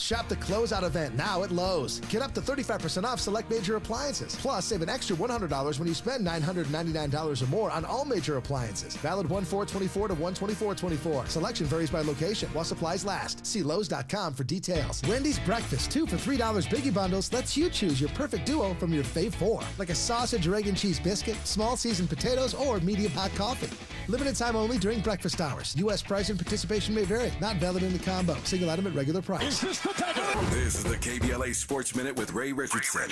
Shop the closeout event now at Lowe's. Get up to 35% off select major appliances. Plus, save an extra $100 when you spend $999 or more on all major appliances. Valid 1/4/24 to 1/24/24. Selection varies by location while supplies last. See Lowe's.com for details. Wendy's Breakfast 2 for $3 Biggie Bundles lets you choose your perfect duo from your fave 4, like a sausage or egg and cheese biscuit, small seasoned potatoes, or medium hot coffee. Limited time only during breakfast hours. U.S. price and participation may vary. Not valid in the combo. Single item at regular price. This is the KBLA Sports Minute with Ray Richardson.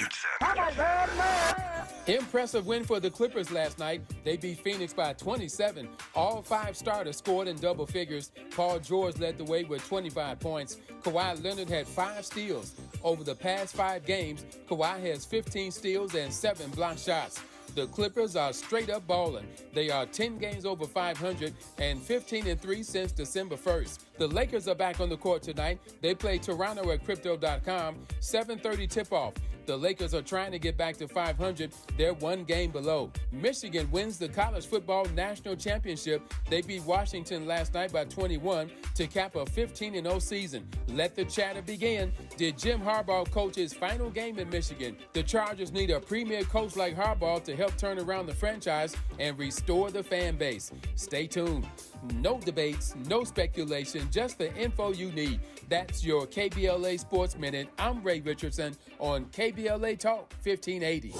Impressive win for the Clippers last night. They beat Phoenix by 27. All 5 starters scored in double figures. Paul George led the way with 25 points. Kawhi Leonard had 5 steals. Over the past 5 games, Kawhi has 15 steals and 7 block shots. The Clippers are straight up balling. They are 10 games over 500 and 15-3 since December 1st. The Lakers are back on the court tonight. They play Toronto at Crypto.com, 7:30 tip-off. The Lakers are trying to get back to 500. They're 1 game below. Michigan wins the college football national championship. They beat Washington last night by 21 to cap a 15-0 season. Let the chatter begin. Did Jim Harbaugh coach his final game in Michigan? The Chargers need a premier coach like Harbaugh to help turn around the franchise and restore the fan base. Stay tuned. No debates, no speculation, just the info you need. That's your KBLA Sports Minute. I'm Ray Richardson on KBLA Talk 1580.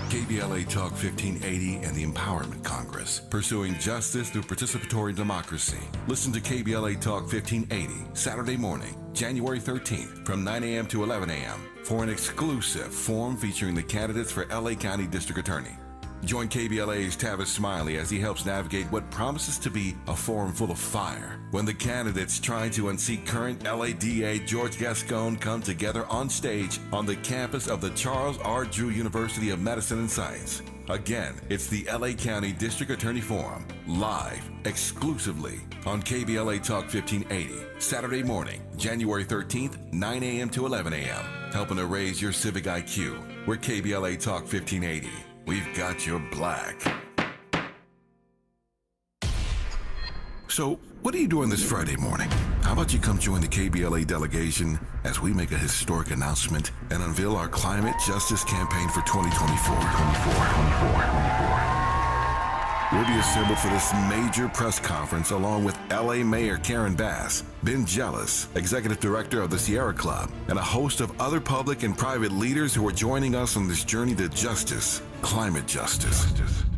KBLA Talk 1580 and the Empowerment Congress, pursuing justice through participatory democracy. Listen to KBLA Talk 1580 Saturday morning, January 13th from 9 a.m. to 11 a.m. for an exclusive forum featuring the candidates for LA County District Attorney. Join KBLA's Tavis Smiley as he helps navigate what promises to be a forum full of fire when the candidates trying to unseat current LA DA George Gascon come together on stage on the campus of the Charles R. Drew University of Medicine and Science. Again, it's the LA County District Attorney Forum, live, exclusively on KBLA Talk 1580, Saturday morning, January 13th, 9 a.m. to 11 a.m., helping to raise your civic IQ. We're KBLA Talk 1580. We've got your black. So, what are you doing this Friday morning? How about you come join the KBLA delegation as we make a historic announcement and unveil our climate justice campaign for 2024. We'll be assembled for this major press conference along with LA Mayor Karen Bass, Ben Jealous, Executive Director of the Sierra Club, and a host of other public and private leaders who are joining us on this journey to justice, climate justice.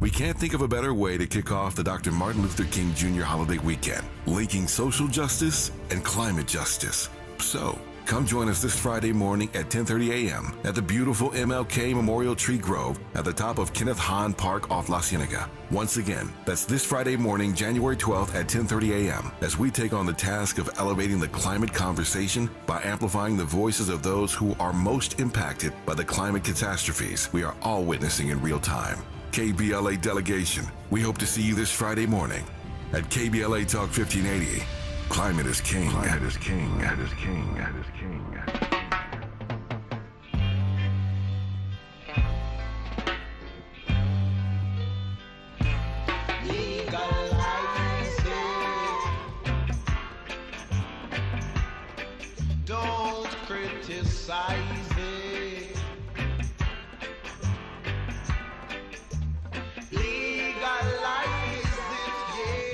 We can't think of a better way to kick off the Dr. Martin Luther King Jr. holiday weekend, linking social justice and climate justice. So, come join us this Friday morning at 10:30 a.m. at the beautiful MLK Memorial Tree Grove at the top of Kenneth Hahn Park off La Cienega. Once again, that's this Friday morning, January 12th at 10:30 a.m. as we take on the task of elevating the climate conversation by amplifying the voices of those who are most impacted by the climate catastrophes we are all witnessing in real time. KBLA delegation, we hope to see you this Friday morning at KBLA Talk 1580. Climate is king. Climate is king. Climate is king. Climate is king. Legalize it. Don't criticize it. Legalize it,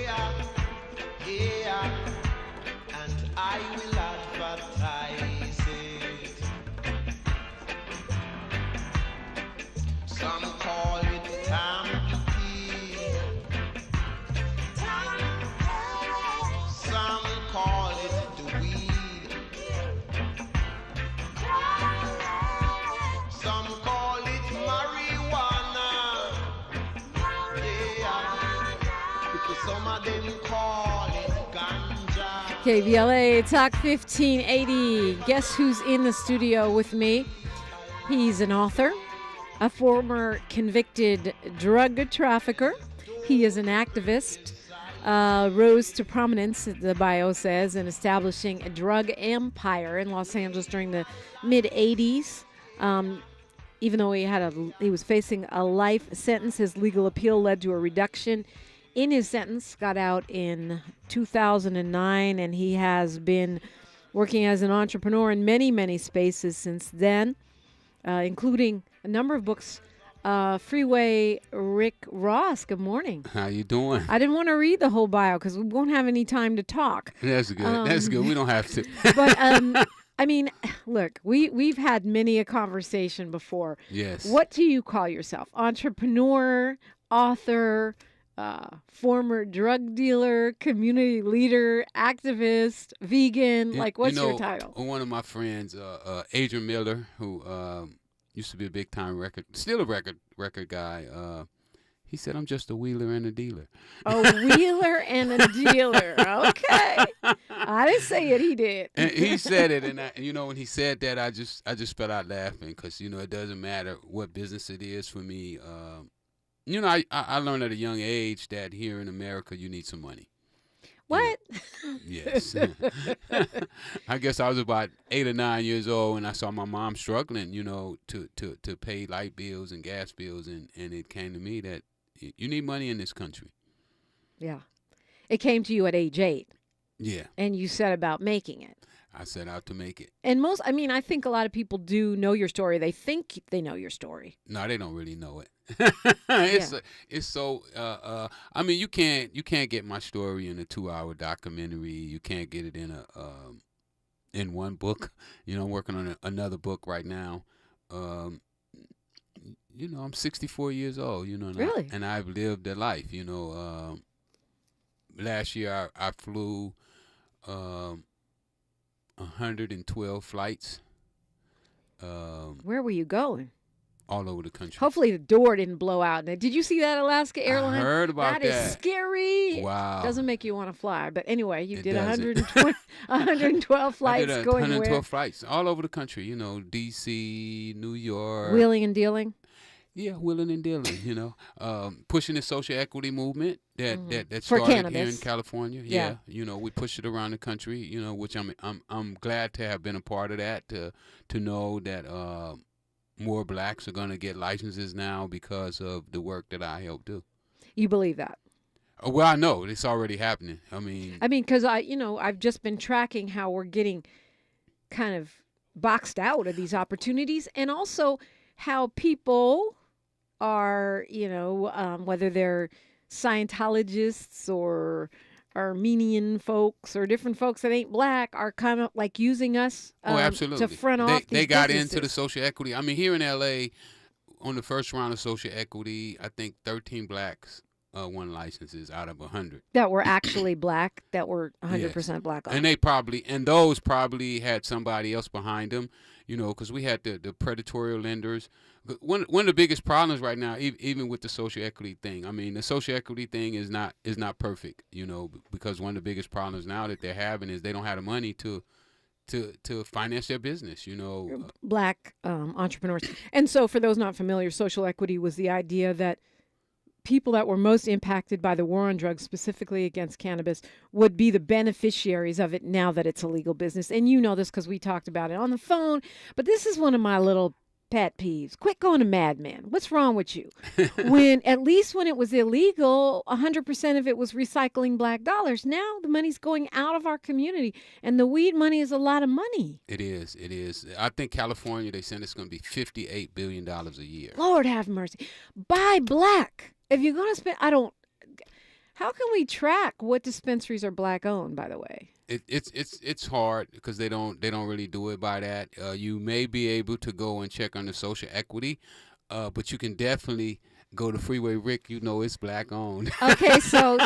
yeah, yeah. I will advertise it. Some call it tampy. Some call it the weed. Some call it marijuana. Yeah. Because some of them call it ganja. KBLA Talk 1580. Guess who's in the studio with me? He's an author, a former convicted drug trafficker. He is an activist, rose to prominence, the bio says, in establishing a drug empire in Los Angeles during the mid-'80s. Even though he was facing a life sentence, his legal appeal led to a reduction in his sentence, got out in 2009, and he has been working as an entrepreneur in many, many spaces since then, including a number of books. Freeway Rick Ross, good morning. How you doing? I didn't want to read the whole bio because we won't have any time to talk. That's good. That's good. We don't have to. But I mean, look, we've had many a conversation before. Yes. What do you call yourself? Entrepreneur, author, former drug dealer, community leader, activist, vegan? Like, what's your title? One of my friends, Adrian Miller, who used to be a big time still a record guy. He said, I'm just a wheeler and a dealer. A wheeler and a dealer. Okay. I didn't say it. He did. And he said it. And, when he said that, I just fell out laughing because, it doesn't matter what business it is for me. I learned at a young age that here in America, you need some money. What? Yes. I guess I was about 8 or 9 years old and I saw my mom struggling, to pay light bills and gas bills. And it came to me that you need money in this country. Yeah. It came to you at age 8. Yeah. And you set about making it. I set out to make it. And I think a lot of people do know your story. They think they know your story. No, they don't really know it. It's so. You can't get my story in a 2-hour documentary. You can't get it in one book. I'm working on another book right now. I'm 64 years old. Really? And I've lived a life. Last year I flew 112 flights. Where were you going? All over the country. Hopefully the door didn't blow out. Did you see that Alaska airline? I heard about that. That is scary. Wow. Doesn't make you want to fly. But anyway, you did 112 flights. I did going 112 where? flights all over the country. D.C., New York. Wheeling and dealing? Yeah, wheeling and dealing, pushing the social equity movement that For started cannabis. here in California. Yeah. We pushed it around the country, which I'm glad to have been a part of that, to know that more blacks are going to get licenses now because of the work that I helped do. You believe that? Well, I know it's already happening. Because I've just been tracking how we're getting kind of boxed out of these opportunities, and also how people are, whether they're Scientologists or Armenian folks or different folks that ain't black, are kind of like using us absolutely. to front off these They got businesses. into the social equity. Here in L.A., on the first round of social equity, I think 13 blacks won licenses out of 100. That were actually black, that were 100% Yes. black. And those probably had somebody else behind them, because we had the predatory lenders. One of the biggest problems right now, even with the social equity thing, the social equity thing is not perfect, because one of the biggest problems now that they're having is they don't have the money to finance their business, Black entrepreneurs. And so for those not familiar, social equity was the idea that people that were most impacted by the war on drugs, specifically against cannabis, would be the beneficiaries of it now that it's a legal business. And you know this because we talked about it on the phone. But this is one of my little pet peeves. Quit going to madman. What's wrong with you? At least when it was illegal, 100% of it was recycling black dollars. Now the money's going out of our community, and the weed money is a lot of money. It is. I think California, they said it's going to be $58 billion a year. Lord have mercy. Buy black. If you're going to spend, how can we track what dispensaries are black owned, by the way? It's hard because they don't really do it by that. You may be able to go and check on the social equity, but you can definitely go to Freeway Rick. It's black owned. Okay, so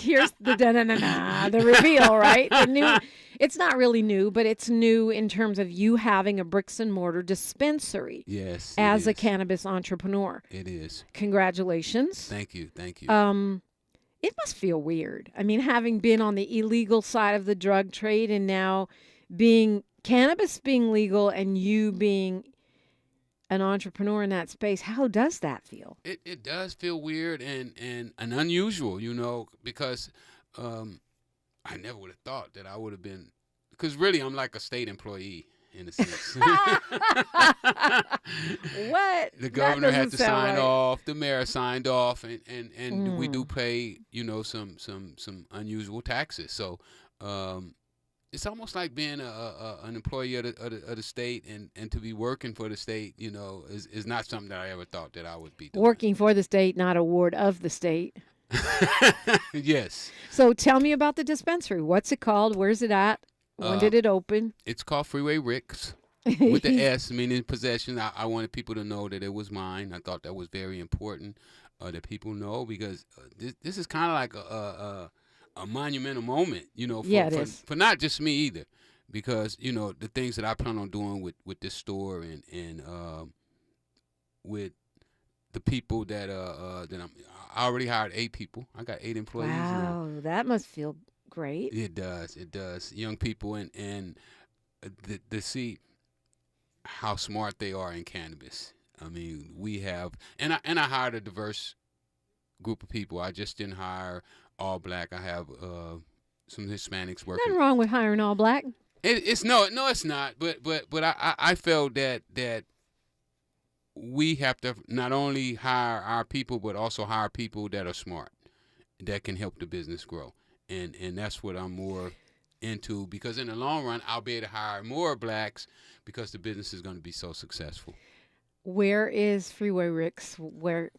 here's the reveal, right? It's not really new, but it's new in terms of you having a bricks and mortar dispensary. Yes, as a cannabis entrepreneur. It is. Congratulations. Thank you. It must feel weird. Having been on the illegal side of the drug trade and now cannabis being legal and you being an entrepreneur in that space, how does that feel? It does feel weird and unusual, because I never would have thought that I would have been, because really I'm like a state employee in a sense. What? The governor had to sign off. The mayor signed off, and we do pay, some unusual taxes. So it's almost like being an employee of the state, and to be working for the state, is not something that I ever thought that I would be doing. Working for the state, not a ward of the state. Yes. So tell me about the dispensary. What's it called? Where's it at? When did it open? It's called Freeway Ricks, with the S, meaning possession. I wanted people to know that it was mine. I thought that was very important that people know, because this is kind of like a monumental moment, for not just me either, because the things that I plan on doing with this store and with the people that I already hired 8 people. I got 8 employees. Wow, that must feel great. It does. Young people and to see how smart they are in cannabis. I mean, we have, and I hired a diverse group of people. I just didn't hire all black. I have some Hispanics working. Nothing wrong with hiring all black. It's not. But I felt that we have to not only hire our people, but also hire people that are smart, that can help the business grow. And that's what I'm more into, because in the long run, I'll be able to hire more blacks because the business is going to be so successful. Where is Freeway Ricks? Where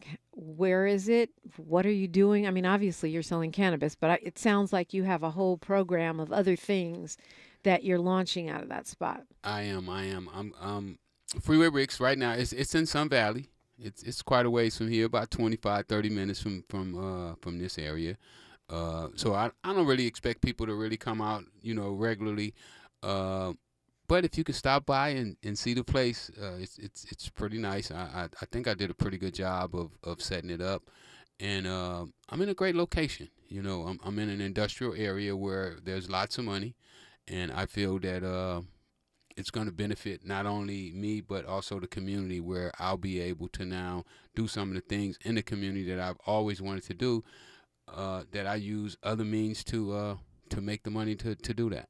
is it? What are you doing? I mean, obviously you're selling cannabis, but it sounds like you have a whole program of other things that you're launching out of that spot. I am. I'm Freeway Ricks right now. It's in Sun Valley. It's quite a ways from here, about 25, 30 minutes from this area. So I don't really expect people to really come out, regularly. But if you could stop by and see the place, it's pretty nice. I think I did a pretty good job of setting it up, and I'm in a great location. I'm in an industrial area where there's lots of money, and I feel that it's going to benefit not only me but also the community, where I'll be able to now do some of the things in the community that I've always wanted to do. That I use other means to make the money to do that.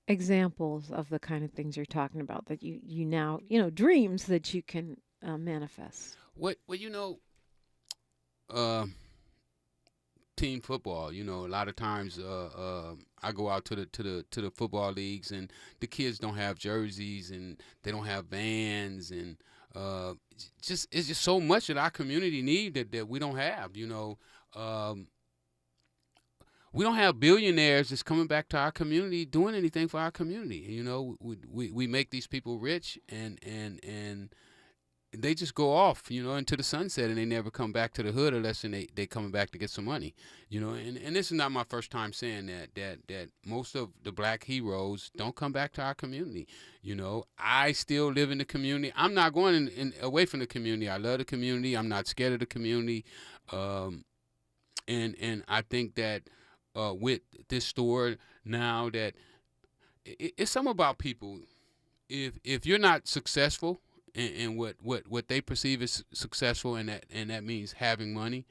Examples of the kind of things you're talking about that you now, dreams that you can manifest. Team football. A lot of times I go out to the football leagues, and the kids don't have jerseys and they don't have vans, and it's just so much that our community need that we don't have. We don't have billionaires that's coming back to our community doing anything for our community. We make these people rich, and they just go off, into the sunset, and they never come back to the hood unless they coming back to get some money. And this is not my first time saying that most of the black heroes don't come back to our community. I still live in the community. I'm not going away from the community. I love the community. I'm not scared of the community. And I think that with this store now, that it's something about people. If you're not successful in what they perceive as successful, and that means having money,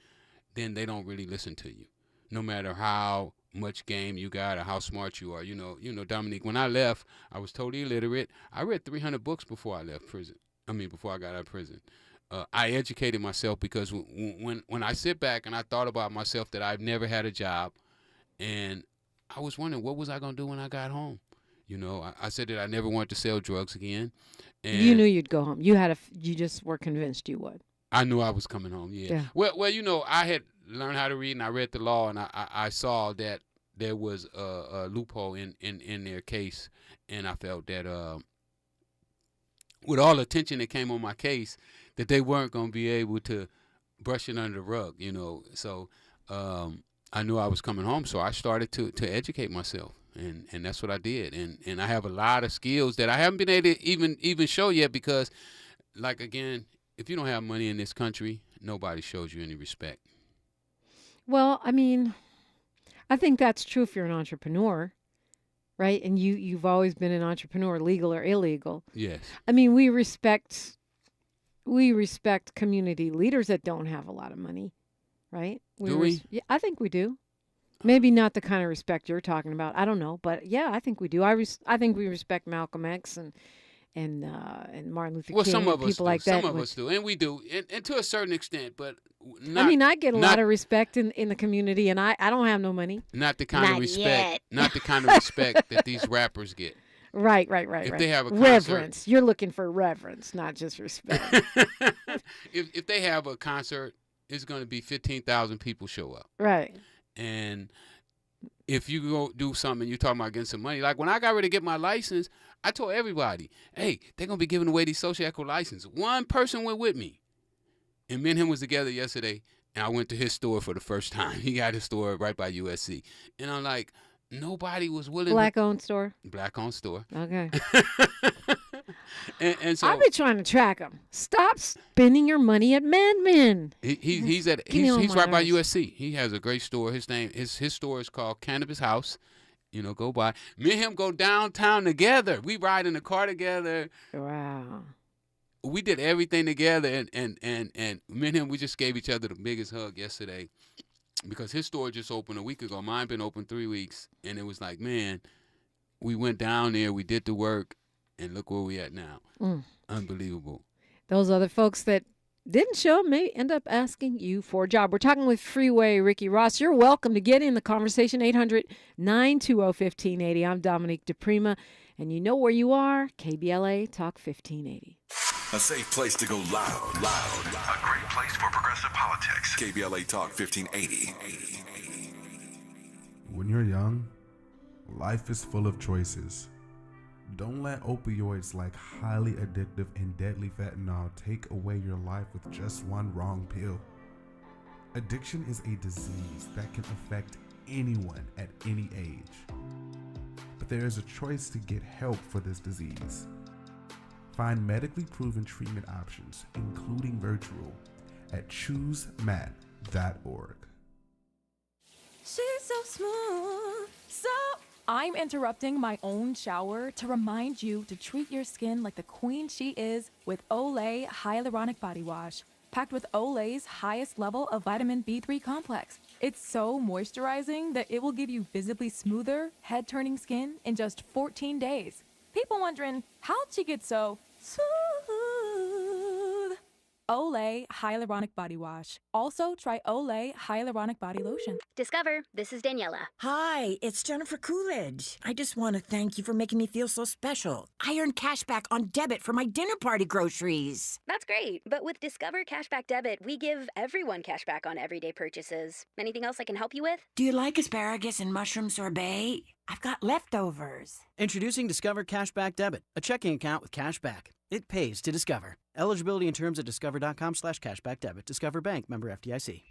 then they don't really listen to you, no matter how much game you got or how smart you are. Dominique, when I left, I was totally illiterate. I read 300 books before I left prison. Before I got out of prison. I educated myself, because when I sit back and I thought about myself, that I've never had a job, and I was wondering what was I going to do when I got home. I said that I never wanted to sell drugs again. And you knew you'd go home. You just were convinced you would. I knew I was coming home. Yeah. Well, I had learned how to read, and I read the law, and I saw that there was a loophole in their case, and I felt that with all the attention that came on my case, that they weren't going to be able to brush it under the rug, So I knew I was coming home, so I started to educate myself, and that's what I did. And I have a lot of skills that I haven't been able to even show yet, because, again, if you don't have money in this country, nobody shows you any respect. Well, I think that's true if you're an entrepreneur, right? And you've always been an entrepreneur, legal or illegal. Yes. We respect community leaders that don't have a lot of money, right? Do we? Yeah, I think we do. Maybe not the kind of respect you're talking about. I don't know, but yeah, I think we do. I think we respect Malcolm X Martin Luther Well, King, some of people us do. like that. Some of us do, and we do, and to a certain extent, but I mean, I get a lot of respect in the community, and I don't have no money. Not the kind of respect. Yet. Not the kind of respect that these rappers get. Right. If they have a concert, reverence, you're looking for reverence, not just respect. if they have a concert, it's going to be 15,000 people show up. Right. And if you go do something and you're talking about getting some money, like when I got ready to get my license, I told everybody, hey, they're going to be giving away these social equity licenses. One person went with me. And me and him was together yesterday, and I went to his store for the first time. He got his store right by USC. And I'm like, nobody was willing. Black-owned store? Black-owned store. Okay. and so I've been trying to track him. Stop spending your money at Madmen. He's right by USC. He has a great store. His store is called Cannabis House. Go by. Me and him go downtown together. We ride in the car together. Wow. We did everything together, and me and him, we just gave each other the biggest hug yesterday because his store just opened a week ago. Mine been open 3 weeks, and it was like, man, we went down there, we did the work, and look where we at now. Unbelievable. Those other folks that didn't show may end up asking you for a job. We're talking with Freeway Ricky Ross. You're welcome to get in the conversation, 800-920-1580. I'm Dominique DiPrima, and you know where you are, KBLA Talk 1580. A safe place to go loud. A great place for progressive politics. KBLA Talk 1580. When you're young, life is full of choices. Don't let opioids like highly addictive and deadly fentanyl take away your life with just one wrong pill. Addiction is a disease that can affect anyone at any age. But there is a choice to get help for this disease. Find medically proven treatment options, including virtual, at choosemat.org. She's so smooth, I'm interrupting my own shower to remind you to treat your skin like the queen she is with Olay Hyaluronic Body Wash, packed with Olay's highest level of vitamin B3 complex. It's so moisturizing that it will give you visibly smoother, head-turning skin in just 14 days. People wondering, how'd she get so smooth? Olay Hyaluronic Body Wash. Also, try Olay Hyaluronic Body Lotion. Discover, this is Daniela. Hi, it's Jennifer Coolidge. I just want to thank you for making me feel so special. I earned cash back on debit for my dinner party groceries. That's great, but with Discover Cashback Debit, we give everyone cash back on everyday purchases. Anything else I can help you with? Do you like asparagus and mushroom sorbet? I've got leftovers. Introducing Discover Cashback Debit, a checking account with cash back. It pays to Discover. Eligibility and terms at discover.com/cashbackdebit. Discover Bank, member FDIC.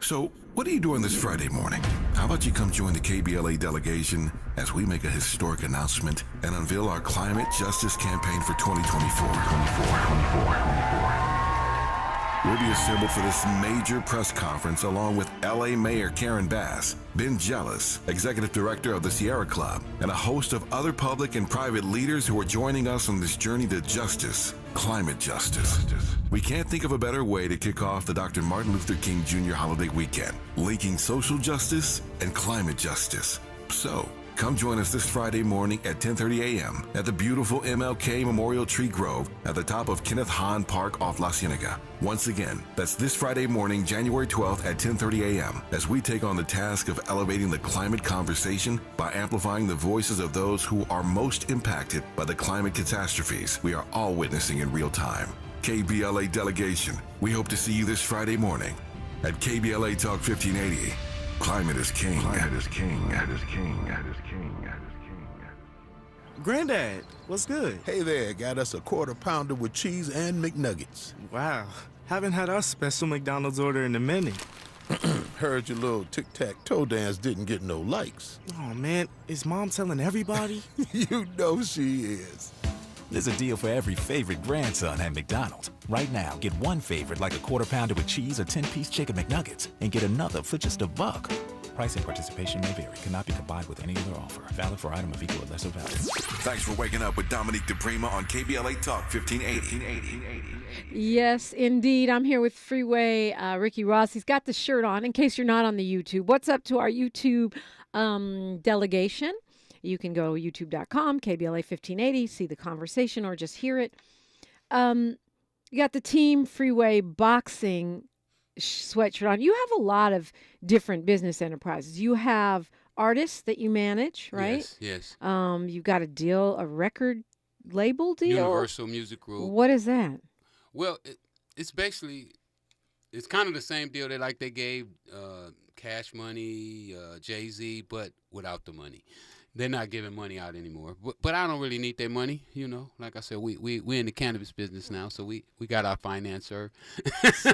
So, what are you doing this Friday morning? How about you come join the KBLA delegation as we make a historic announcement and unveil our climate justice campaign for 2024. We'll be assembled for this major press conference along with LA Mayor Karen Bass, Ben Jealous, Executive Director of the Sierra Club, and a host of other public and private leaders who are joining us on this journey to justice, climate justice. We can't think of a better way to kick off the Dr. Martin Luther King Jr. holiday weekend, linking social justice and climate justice. So, come join us this Friday morning at 10:30 a.m. at the beautiful MLK Memorial Tree Grove at the top of Kenneth Hahn Park off La Cienega. Once again, that's this Friday morning, January 12th at 10:30 a.m. as we take on the task of elevating the climate conversation by amplifying the voices of those who are most impacted by the climate catastrophes we are all witnessing in real time. KBLA delegation, we hope to see you this Friday morning at KBLA Talk 1580. Climate is king. Climate is king. Climate is king. Climate is king. Climate is king. Granddad, what's good? Hey there, got us a quarter pounder with cheese and McNuggets. Wow, haven't had our special McDonald's order in a minute. Heard your little tic-tac-toe dance didn't get no likes. Oh man, is Mom telling everybody? You know she is. There's a deal for every favorite grandson at McDonald's. Right now, get one favorite like a quarter pounder with cheese or 10-piece chicken McNuggets and get another for just $1. Price and participation may vary. Cannot be combined with any other offer. Valid for item of equal or lesser value. Thanks for waking up with Dominique DiPrima on KBLA Talk 1580. Yes, indeed. I'm here with Freeway Ricky Ross. He's got the shirt on in case you're not on the YouTube. What's up to our YouTube delegation? You can go to youtube.com, KBLA 1580, see the conversation or just hear it. You got the Team Freeway boxing sweatshirt on. You have a lot of different business enterprises. You have artists that you manage, right? Yes. You've got a record label deal? Universal Music Group. What is that? Well, it's basically, it's kind of the same deal that they gave Cash Money, Jay-Z, but without the money. They're not giving money out anymore. But I don't really need their money, Like I said, we're in the cannabis business now, so we got our financer.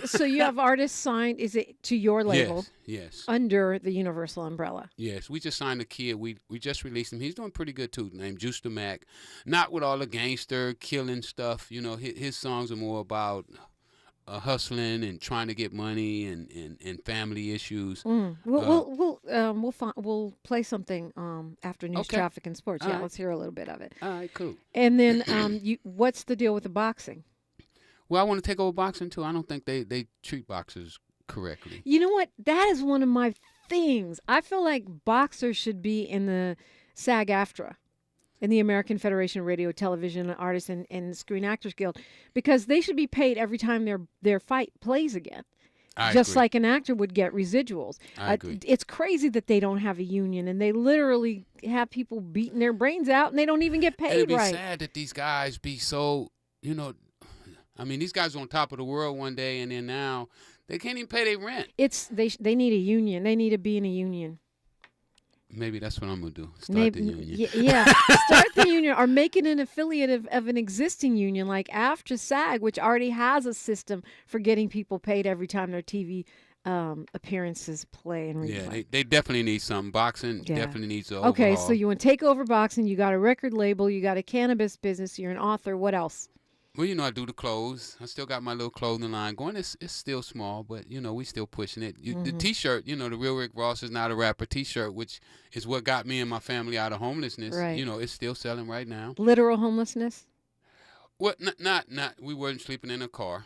So you have artists signed, is it to your label? Yes. Under the Universal umbrella? Yes. We just signed a kid. We just released him. He's doing pretty good, too, named Juice the Mac. Not with all the gangster killing stuff. His songs are more about hustling and trying to get money and family issues. We'll play something after news, traffic, and sports. All right. Let's hear a little bit of it. All right, cool. And then what's the deal with the boxing? Well, I want to take over boxing too. I don't think they treat boxers correctly. You know what? That is one of my things. I feel like boxers should be in the SAG-AFTRA, in the American Federation of Radio, Television Artists and Screen Actors Guild, because they should be paid every time their fight plays again. Just like an actor would get residuals. I agree. It's crazy that they don't have a union, and they literally have people beating their brains out, and they don't even get paid It'd be right. sad that these guys be so, these guys are on top of the world one day, and then now they can't even pay their rent. They need a union. They need to be in a union. Maybe that's what I'm going to do. Start the union. Yeah. Start the union or make it an affiliate of an existing union like AFTRA SAG, which already has a system for getting people paid every time their TV appearances play and replay. Yeah, they definitely need something. Boxing definitely needs an Okay, overhaul. so you want to take over boxing. You got a record label. You got a cannabis business. You're an author. What else? Well, I do the clothes. I still got my little clothing line going. It's still small, but, we still pushing it. The T-shirt, the Real Rick Ross is not a rapper T-shirt, which is what got me and my family out of homelessness. Right. It's still selling right now. Literal homelessness? Well, not. We weren't sleeping in a car.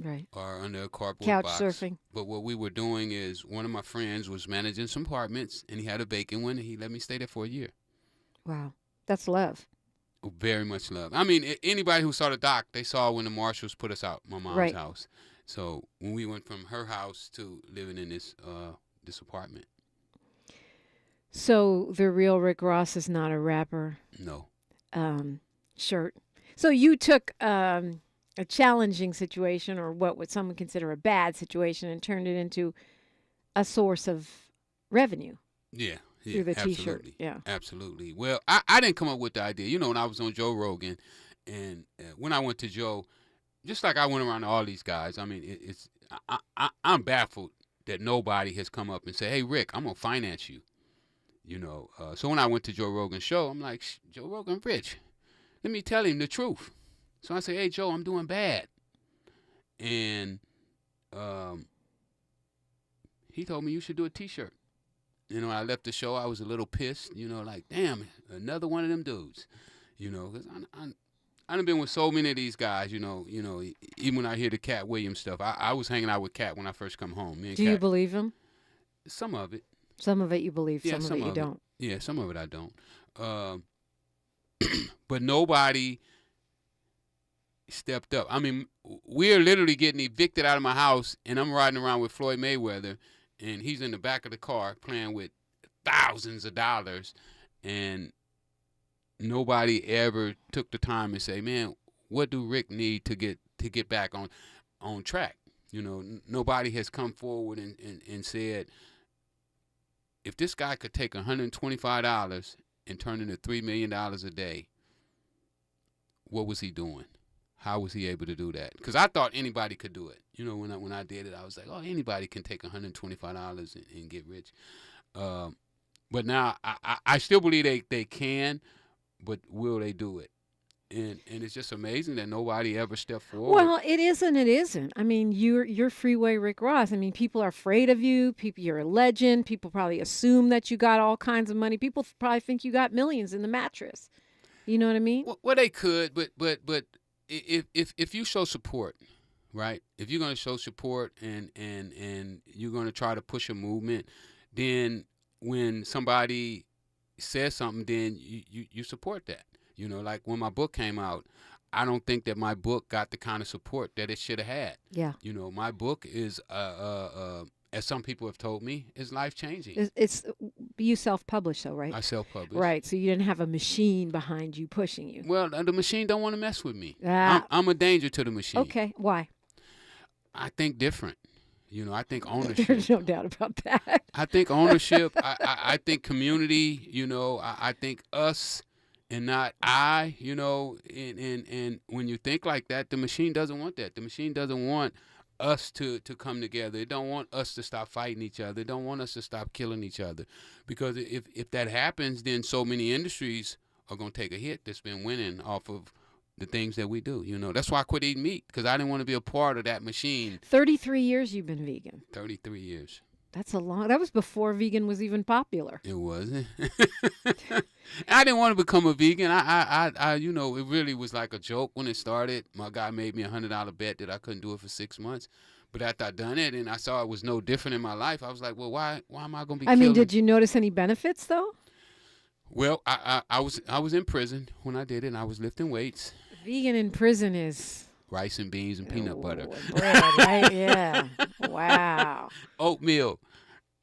Right. Or under a cardboard Couch box. surfing. But what we were doing is one of my friends was managing some apartments, and he had a vacant one, and he let me stay there for a year. Wow. That's love. Very much love. I mean, anybody who saw the doc, they saw when the marshals put us out, my mom's house. So when we went from her house to living in this apartment. So the Real Rick Ross is not a rapper? No. Shirt. So you took a challenging situation, or what would someone consider a bad situation, and turned it into a source of revenue. Yeah. Through the absolutely. T-shirt. Yeah. Absolutely. Well, I didn't come up with the idea. When I was on Joe Rogan, and when I went to Joe, just like I went around to all these guys, I mean, I'm baffled that nobody has come up and said, hey, Rick, I'm going to finance you. So when I went to Joe Rogan's show, I'm like, Joe Rogan, Rich, let me tell him the truth. So I say, hey, Joe, I'm doing bad. And he told me you should do a T-shirt. I left the show, I was a little pissed, like, damn, another one of them dudes, because I done been with so many of these guys, even when I hear the Cat Williams stuff. I was hanging out with Cat when I first come home. Do you believe him? Some of it. Some of it you believe, Yeah, some of it you don't. Yeah, some of it I don't. But nobody stepped up. I mean, we're literally getting evicted out of my house, and I'm riding around with Floyd Mayweather, and he's in the back of the car playing with thousands of dollars, and nobody ever took the time and say, man, what do Rick need to get back on track? Nobody has come forward and said, if this guy could take $125 and turn it into $3 million a day, what was he doing? How was he able to do that? Because I thought anybody could do it. When I did it, I was like, oh, anybody can take $125 and get rich. But now I still believe they can, but will they do it? And it's just amazing that nobody ever stepped forward. Well, it isn't. It isn't. I mean, you're Freeway Rick Ross. I mean, people are afraid of you. You're a legend. People probably assume that you got all kinds of money. People probably think you got millions in the mattress. You know what I mean? Well, they could, but if you show support, right? If you're going to show support and you're going to try to push a movement, then when somebody says something, then you support that. You know, like when my book came out, I don't think that my book got the kind of support that it should have had. Yeah. You know, my book is, as some people have told me, is life-changing. It's you self-publish, though, right? I self-publish. Right, so you didn't have a machine behind you pushing you. Well, the machine don't want to mess with me. I'm a danger to the machine. Okay, why? I think different. You know, I think ownership. There's no doubt about that. I think ownership. I think community. You know, I think us and not I. You know, and when you think like that, the machine doesn't want that. The machine doesn't want us to come together. It don't want us to stop fighting each other. It don't want us to stop killing each other. Because if that happens, then so many industries are going to take a hit that's been winning off of the things that we do. You know, that's why I quit eating meat, because I didn't want to be a part of that machine. 33 years you've been vegan. 33 years. That's a long. That was before vegan was even popular. It wasn't. I didn't want to become a vegan. I you know, it really was like a joke when it started. My guy made me $100 bet that I couldn't do it for 6 months. But after I done it and I saw it was no different in my life, I was like, well, why am I going to be? I mean, did you notice any benefits though? Well, I was in prison when I did it, and I was lifting weights. Vegan in prison is rice and beans and peanut butter. Bread, right? Yeah. Wow. Oatmeal.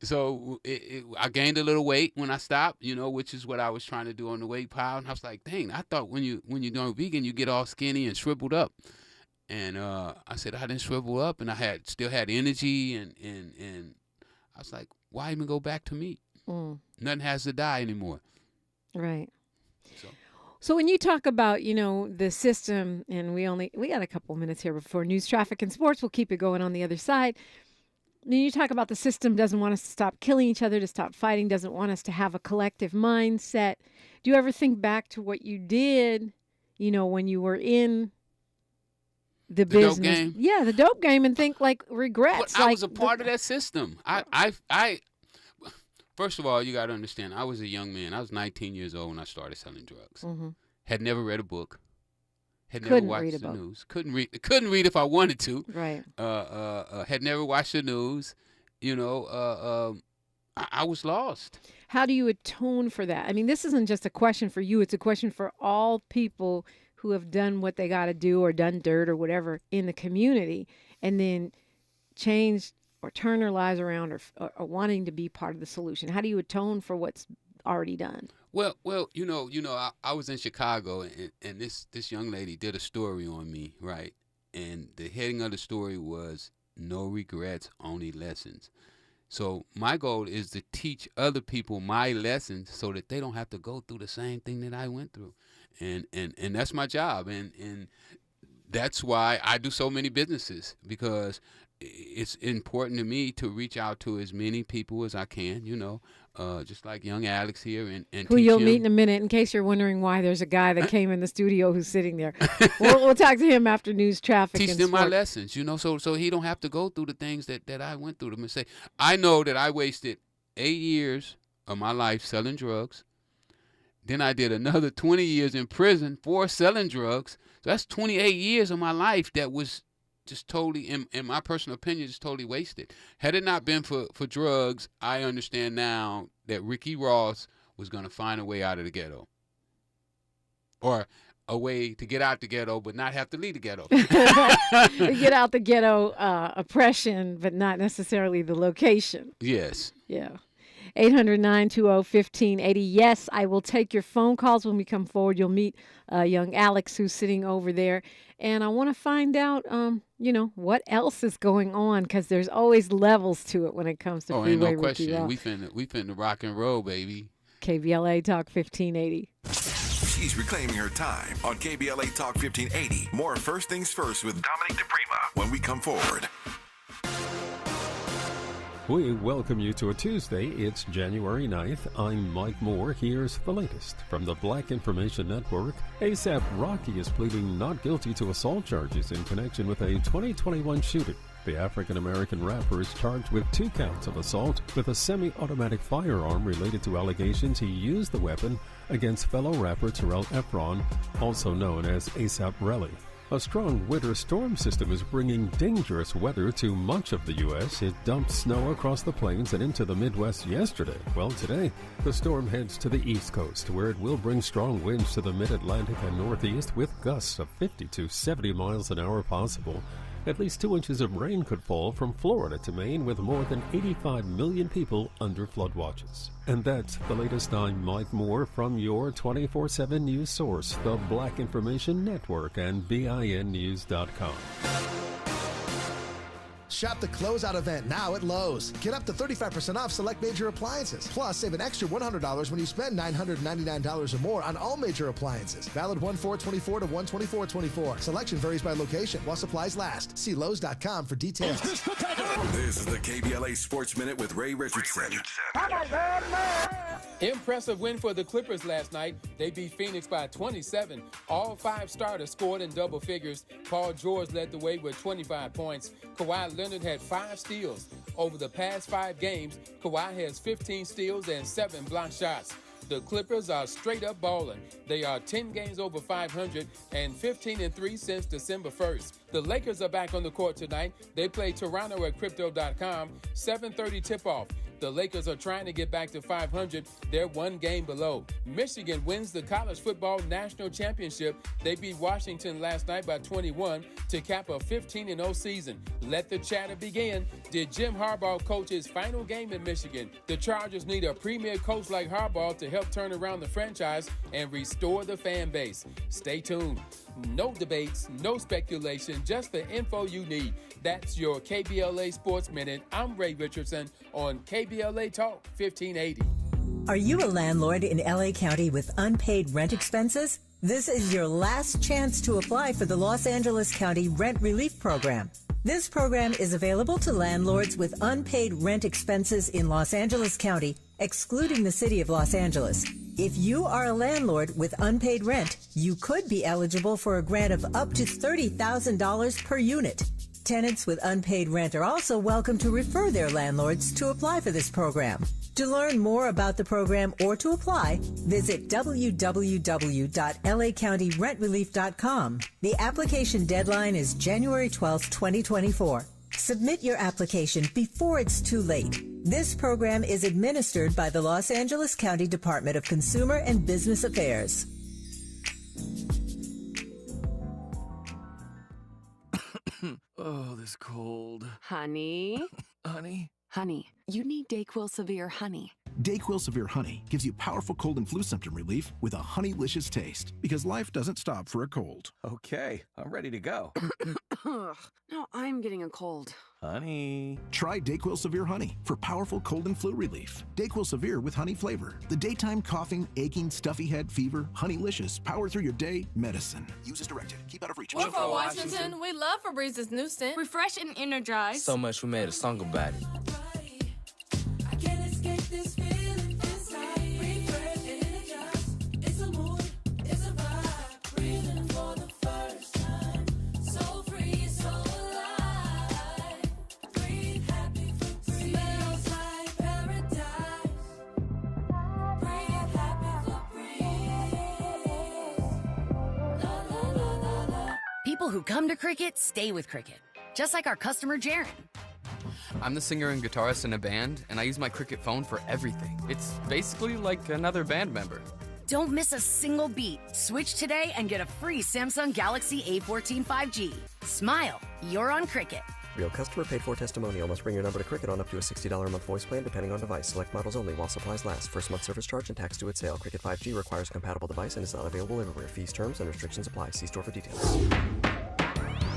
So I gained a little weight when I stopped, you know, which is what I was trying to do on the weight pile. And I was like, dang, I thought when you're doing vegan, you get all skinny and shriveled up. And I said I didn't shrivel up, and I still had energy, and I was like, why even go back to meat? Nothing has to die anymore. Right. So when you talk about, you know, the system, and we got a couple minutes here before news, traffic, and sports, we'll keep it going on the other side. When you talk about the system doesn't want us to stop killing each other, to stop fighting, doesn't want us to have a collective mindset. Do you ever think back to what you did, you know, when you were in the business? Dope game? Yeah, the dope game, and think like regrets. But I was a part of that system. I First of all, you got to understand, I was a young man. I was 19 years old when I started selling drugs. Mm-hmm. Had never read a book. Never watched the news. Couldn't read if I wanted to. Right. Had never watched the news. You know, I was lost. How do you atone for that? I mean, this isn't just a question for you. It's a question for all people who have done what they got to do or done dirt or whatever in the community, and then changed or turn their lives around, or wanting to be part of the solution. How do you atone for what's already done? Well, you know, I was in Chicago, and this young lady did a story on me, right? And the heading of the story was "No regrets, only lessons." So my goal is to teach other people my lessons so that they don't have to go through the same thing that I went through, and that's my job, and that's why I do so many businesses, because it's important to me to reach out to as many people as I can, you know, just like young Alex here, and who you'll meet in a minute. In case you're wondering why there's a guy that came in the studio who's sitting there, we'll talk to him after news, traffic, teach and them sport. my lessons, you know, so he don't have to go through the things that I went through. To say, I know that I wasted 8 years of my life selling drugs. Then I did another 20 years in prison for selling drugs. So that's 28 years of my life that was just totally, in my personal opinion, just totally wasted. Had it not been for drugs, I understand now that Ricky Ross was going to find a way out of the ghetto. Or a way to get out the ghetto but not have to leave the ghetto. Get out the ghetto oppression, but not necessarily the location. Yes. Yeah. 800-920-1580. Yes, I will take your phone calls when we come forward. You'll meet young Alex, who's sitting over there. And I want to find out, you know, what else is going on, because there's always levels to it when it comes to Freeway. Ain't no Ricky question. Ross. We finna rock and roll, baby. KBLA Talk 1580. She's reclaiming her time on KBLA Talk 1580. More First Things First with Dominique DiPrima when we come forward. We welcome you to a Tuesday. It's January 9th. I'm Mike Moore. Here's the latest from the Black Information Network. ASAP Rocky is pleading not guilty to assault charges in connection with a 2021 shooting. The African-American rapper is charged with 2 counts of assault with a semi-automatic firearm related to allegations he used the weapon against fellow rapper Terrell Efron, also known as ASAP Relly. A strong winter storm system is bringing dangerous weather to much of the U.S. It dumped snow across the plains and into the Midwest yesterday. Well, today, the storm heads to the East Coast, where it will bring strong winds to the Mid-Atlantic and Northeast with gusts of 50 to 70 miles an hour possible. At least 2 inches of rain could fall from Florida to Maine, with more than 85 million people under flood watches. And that's the latest. I'm Mike Moore from your 24/7 news source, the Black Information Network, and BINnews.com. Shop the closeout event now at Lowe's. Get up to 35% off select major appliances. Plus, save an extra $100 when you spend $999 or more on all major appliances. Valid 1/4/24 to 1/24/24. Selection varies by location while supplies last. See Lowe's.com for details. This is the KBLA Sports Minute with Ray Richardson. Impressive win for the Clippers last night. They beat Phoenix by 27. All 5 starters scored in double figures. Paul George led the way with 25 points. Kawhi Leonard had 5 steals. Over the past 5 games, Kawhi has 15 steals and 7 block shots. The Clippers are straight up balling. They are 10 games over 500 and 15-3 since December 1st. The Lakers are back on the court tonight. They play Toronto at Crypto.com, 7:30 tip-off. The Lakers are trying to get back to 500. They're 1 game below. Michigan wins the college football national championship. They beat Washington last night by 21 to cap a 15-0 season. Let the chatter begin. Did Jim Harbaugh coach his final game in Michigan? The Chargers need a premier coach like Harbaugh to help turn around the franchise and restore the fan base. Stay tuned. No debates, no speculation, just the info you need. That's your KBLA Sports Minute. I'm Ray Richardson on KBLA Talk 1580. Are you a landlord in LA County with unpaid rent expenses? This is your last chance to apply for the Los Angeles County Rent Relief Program. This program is available to landlords with unpaid rent expenses in Los Angeles County, excluding the city of Los Angeles. If you are a landlord with unpaid rent, you could be eligible for a grant of up to $30,000 per unit. Tenants with unpaid rent are also welcome to refer their landlords to apply for this program. To learn more about the program or to apply, visit www.lacountyrentRelief.com. The application deadline is January 12, 2024. Submit your application before it's too late. This program is administered by the Los Angeles County Department of Consumer and Business Affairs. Oh, this cold. Honey? Honey? Honey, you need DayQuil Severe Honey. DayQuil Severe Honey gives you powerful cold and flu symptom relief with a honeylicious taste, because life doesn't stop for a cold. Okay, I'm ready to go. Now I'm getting a cold. Honey. Try DayQuil Severe Honey for powerful cold and flu relief. DayQuil Severe with honey flavor. The daytime coughing, aching, stuffy head, fever, honeylicious, power through your day medicine. Use as directed. Keep out of reach. We're from Washington. We love Febrez's new scent. Refresh and energize. So much we made a song about it. People who come to Cricket stay with Cricket, just like our customer Jaron. I'm the singer and guitarist in a band, and I use my Cricket phone for everything. It's basically like another band member. Don't miss a single beat. Switch today and get a free Samsung Galaxy A14 5G. Smile, you're on Cricket. Real customer paid for testimonial. Must bring your number to Cricket on up to a $60 a month voice plan depending on device. Select models only while supplies last. First month service charge and tax due at sale. Cricket 5G requires a compatible device and is not available everywhere. Fees, terms, and restrictions apply. See store for details.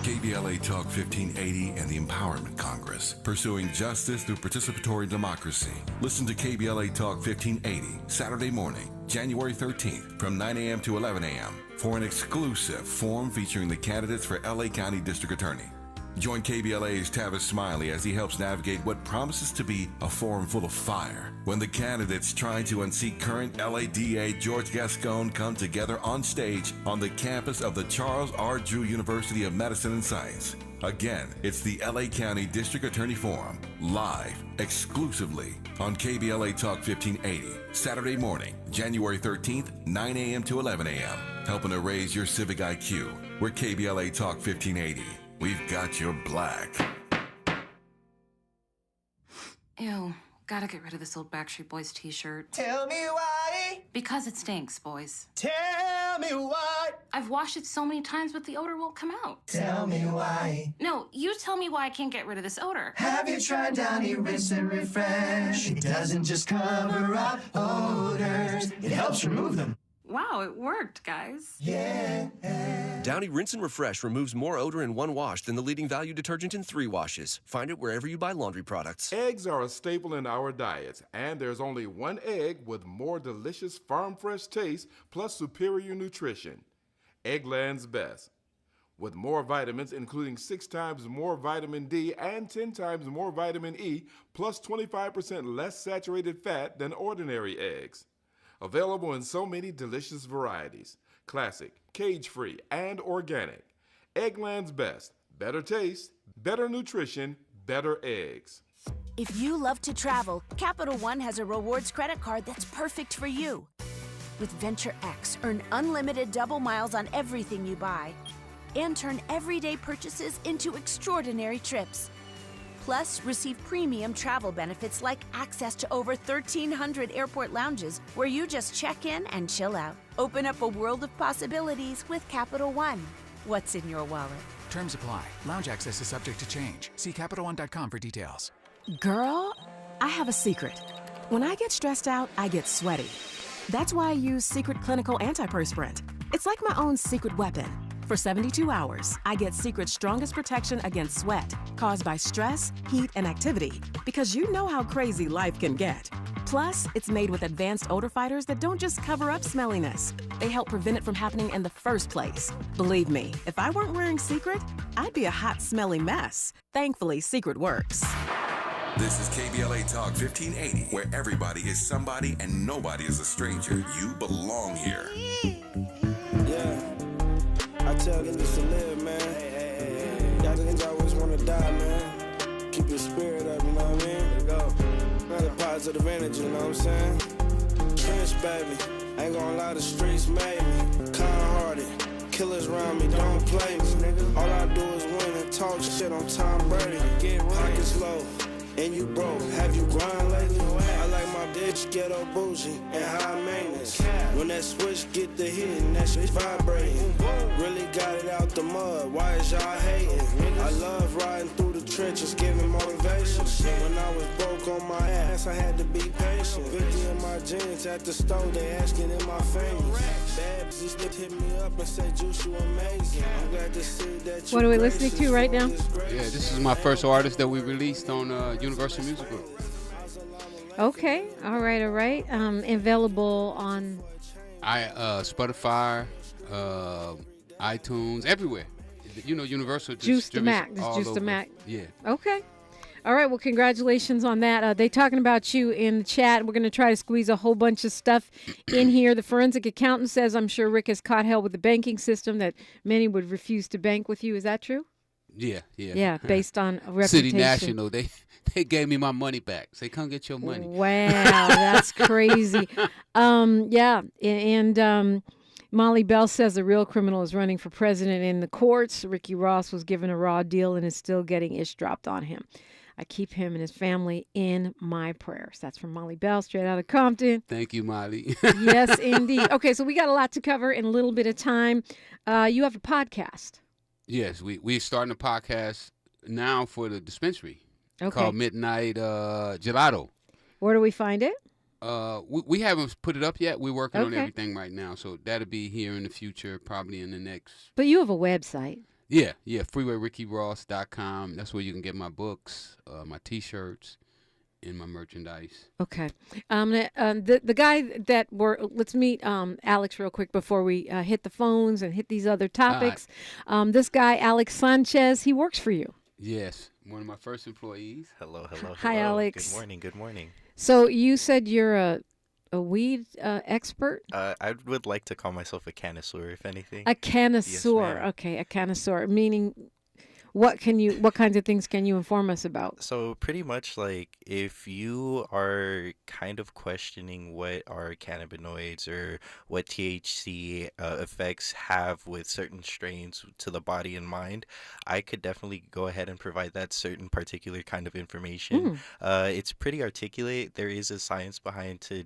KBLA Talk 1580 and the Empowerment Congress, pursuing justice through participatory democracy. Listen to KBLA Talk 1580 Saturday morning, January 13th from 9 a.m. to 11 a.m. for an exclusive forum featuring the candidates for LA County District Attorney. Join KBLA's Tavis Smiley as he helps navigate what promises to be a forum full of fire when the candidates trying to unseat current LA DA George Gascon come together on stage on the campus of the Charles R. Drew University of Medicine and Science. Again, it's the LA County District Attorney Forum, live, exclusively on KBLA Talk 1580, Saturday morning, January 13th, 9 a.m. to 11 a.m., helping to raise your civic IQ. We're KBLA Talk 1580. We've got your black. Ew, gotta get rid of this old Backstreet Boys t-shirt. Tell me why. Because it stinks, boys. Tell me why. I've washed it so many times, but the odor won't come out. Tell me why. No, you tell me why I can't get rid of this odor. Have you tried Downy Rinse and Refresh? It doesn't just cover up odors, it helps remove them. Wow, it worked, guys. Yeah. Downy Rinse and Refresh removes more odor in one wash than the leading value detergent in 3 washes. Find it wherever you buy laundry products. Eggs are a staple in our diets, and there's only one egg with more delicious farm fresh taste plus superior nutrition. Eggland's Best. With more vitamins, including 6 times more vitamin D and 10 times more vitamin E, plus 25% less saturated fat than ordinary eggs. Available in so many delicious varieties. Classic, cage-free, and organic. Eggland's Best. Better taste, better nutrition, better eggs. If you love to travel, Capital One has a rewards credit card that's perfect for you. With Venture X, earn unlimited double miles on everything you buy and turn everyday purchases into extraordinary trips. Plus, receive premium travel benefits like access to over 1,300 airport lounges where you just check in and chill out. Open up a world of possibilities with Capital One. What's in your wallet? Terms apply. Lounge access is subject to change. See CapitalOne.com for details. Girl, I have a secret. When I get stressed out, I get sweaty. That's why I use Secret Clinical Antiperspirant. It's like my own secret weapon. For 72 hours, I get Secret's strongest protection against sweat caused by stress, heat, and activity, because you know how crazy life can get. Plus, it's made with advanced odor fighters that don't just cover up smelliness. They help prevent it from happening in the first place. Believe me, if I weren't wearing Secret, I'd be a hot, smelly mess. Thankfully, Secret works. This is KBLA Talk 1580, where everybody is somebody and nobody is a stranger. You belong here. Yeah. I tell niggas to live, man. Y'all niggas always wanna die, man. Keep your spirit up, you know what I mean? Go. Another positive energy, you know what I'm saying? Trench, baby. Ain't gonna lie, the streets made me. Kind-hearted. Killers around me, don't play me, nigga. All I do is win and talk shit on Tom Brady. Get pockets low. And you broke, have you grind lately? I like my bitch ghetto bougie and high maintenance. When that switch get the hit and that shit vibrating. Really got it out the mud, why is y'all hating? I love riding through the trenches, giving motivation. When I was broke on my ass, I had to be patient. 50 in my jeans at the store, they asking in my famous. Bad bitches hit me up and say, Juice, you amazing. I'm glad to see that you. What are we listening to right now? Yeah, this is my first artist that we released on Universal Music Group. Okay, all right. Available on Spotify, iTunes, everywhere. You know, Universal Juice the Mac. All Juice over. the Mac. Yeah. Okay. All right. Well, congratulations on that. They talking about you in the chat. We're going to try to squeeze a whole bunch of stuff in here. The forensic accountant says, I'm sure Rick has caught hell with the banking system that many would refuse to bank with you. Is that true? Yeah. Yeah, based on a reputation. City National, they gave me my money back. Say, come get your money. Wow, that's crazy. Yeah, and Molly Bell says the real criminal is running for president in the courts. Ricky Ross was given a raw deal and is still getting ish dropped on him. I keep him and his family in my prayers. That's from Molly Bell, straight out of Compton. Thank you, Molly. Yes, indeed. Okay, so we got a lot to cover in a little bit of time. You have a podcast. Yes, we're starting a podcast now for the dispensary. Okay. Called Midnight Gelato. Where do we find it? We haven't put it up yet. We're working on Okay. everything right now, so that'll be here in the future, probably in the next. But you have a website. Yeah, freewayrickyross.com. That's where you can get my books, my T-shirts, and my merchandise. Okay. The guy that let's meet Alex real quick before we hit the phones and hit these other topics. This guy, Alex Sanchez, he works for you. Yes, one of my first employees. Hello. Hi, Alex. Good morning. So you said you're a weed expert? I would like to call myself a connoisseur, if anything. A connoisseur. Yes, ma'am. Okay, a connoisseur, meaning What kinds of things can you inform us about? So pretty much like if you are kind of questioning what are cannabinoids or what THC effects have with certain strains to the body and mind, I could definitely go ahead and provide that certain particular kind of information. It's pretty articulate. There is a science behind to,